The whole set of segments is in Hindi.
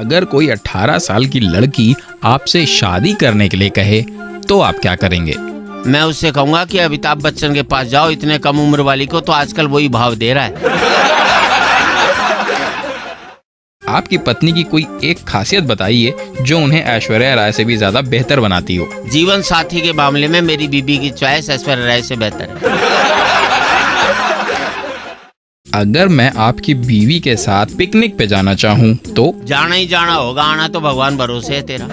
अगर कोई 18 साल की लड़की आपसे शादी करने के लिए कहे तो आप क्या करेंगे? मैं उससे कहूंगा कि अमिताभ बच्चन के पास जाओ, इतने कम उम्र वाली को तो आजकल वही भाव दे रहा है। आपकी पत्नी की कोई एक खासियत बताइए जो उन्हें ऐश्वर्या राय से भी ज्यादा बेहतर बनाती हो। जीवन साथी के मामले में मेरी बीबी की चॉइस ऐश्वर्या राय से बेहतर है। अगर मैं आपकी बीवी के साथ पिकनिक पे जाना चाहूँ तो? जाना ही जाना होगा, आना तो भगवान भरोसे है तेरा।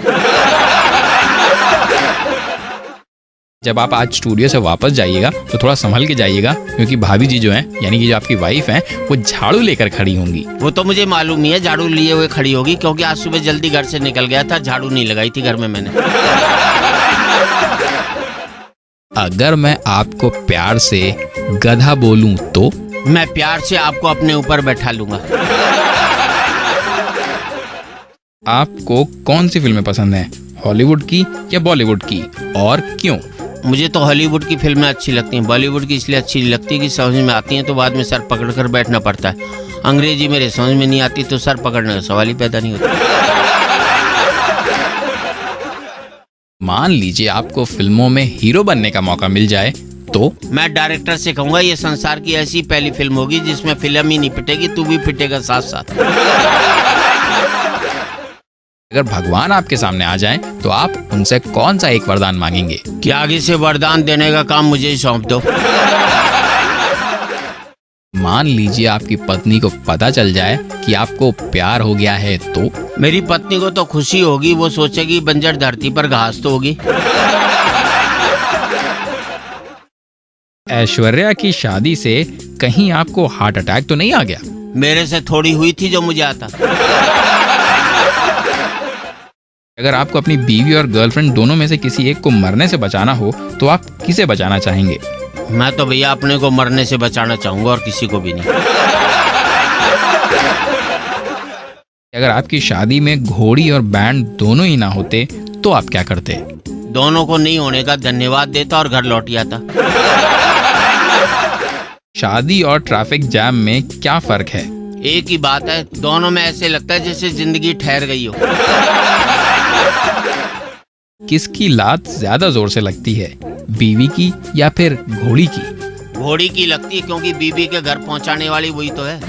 जब आप आज स्टूडियो से वापस जाइएगा तो थोड़ा संभल के जाइएगा, क्योंकि भाभी जी जो हैं, यानी कि जो आपकी वाइफ हैं, वो झाड़ू लेकर खड़ी होंगी। वो तो मुझे मालूम ही है, झाड़ू लिए हुए खड़ी होगी, क्योंकि आज सुबह जल्दी घर से निकल गया था, झाड़ू नहीं लगाई थी घर में मैंने। अगर मैं आपको प्यार से गधा बोलूं तो? मैं प्यार से आपको अपने ऊपर बैठा लूंगा। आपको कौन सी फिल्में पसंद हैं, हॉलीवुड की या बॉलीवुड की, और क्यों? मुझे तो हॉलीवुड की फिल्में अच्छी लगती हैं। बॉलीवुड की इसलिए अच्छी नहीं लगती कि समझ में आती हैं तो बाद में सर पकड़ कर बैठना पड़ता है। अंग्रेजी मेरे समझ में नहीं आती तो सर पकड़ने का सवाल ही पैदा नहीं होता। मान लीजिए आपको फिल्मों में हीरो बनने का मौका मिल जाए तो? मैं डायरेक्टर से कहूंगा ये संसार की ऐसी पहली फिल्म होगी जिसमें फिल्म ही नहीं पिटेगी, तू भी पिटेगा साथ साथ। अगर भगवान आपके सामने आ जाएं तो आप उनसे कौन सा एक वरदान मांगेंगे? कि आगे से वरदान देने का काम मुझे ही सौंप दो। मान लीजिए आपकी पत्नी को पता चल जाए कि आपको प्यार हो गया है तो? मेरी पत्नी को तो खुशी होगी, वो सोचेगी बंजर धरती पर घास तो होगी। ऐश्वर्या की शादी से कहीं आपको हार्ट अटैक तो नहीं आ गया? मेरे से थोड़ी हुई थी जो मुझे आता। अगर आपको अपनी बीवी और गर्लफ्रेंड दोनों में से किसी एक को मरने से बचाना हो तो आप किसे बचाना चाहेंगे? मैं तो भैया अपने को मरने से बचाना चाहूंगा और किसी को भी नहीं। अगर आपकी शादी में घोड़ी और बैंड दोनों ही ना होते तो आप क्या करते? दोनों को नहीं होने का धन्यवाद देता और घर लौट आता। शादी और ट्रैफिक जैम में क्या फर्क है? एक ही बात है, दोनों में ऐसे लगता है जैसे जिंदगी ठहर गई हो। किसकी लात ज्यादा जोर से लगती है, बीवी की या फिर घोड़ी की? घोड़ी की लगती है, क्योंकि बीबी के घर पहुंचाने वाली वही तो है।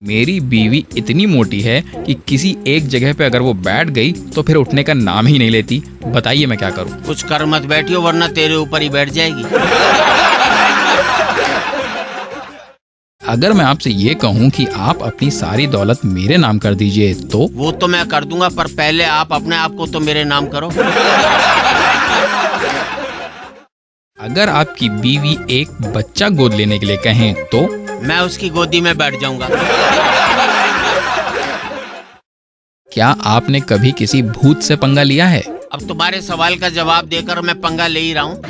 मेरी बीवी इतनी मोटी है कि किसी एक जगह पे अगर वो बैठ गई तो फिर उठने का नाम ही नहीं लेती। बताइए मैं क्या करूं? कुछ कर मत बैठियो वरना तेरे ऊपर ही बैठ जाएगी। अगर मैं आपसे ये कहूं कि आप अपनी सारी दौलत मेरे नाम कर दीजिए तो? वो तो मैं कर दूंगा, पर पहले आप अपने आप को तो मेरे नाम करो। अगर आपकी बीवी एक बच्चा गोद लेने के लिए कहें तो? मैं उसकी गोदी में बैठ जाऊंगा। क्या आपने कभी किसी भूत से पंगा लिया है? अब तुम्हारे सवाल का जवाब देकर मैं पंगा ले ही रहा हूँ।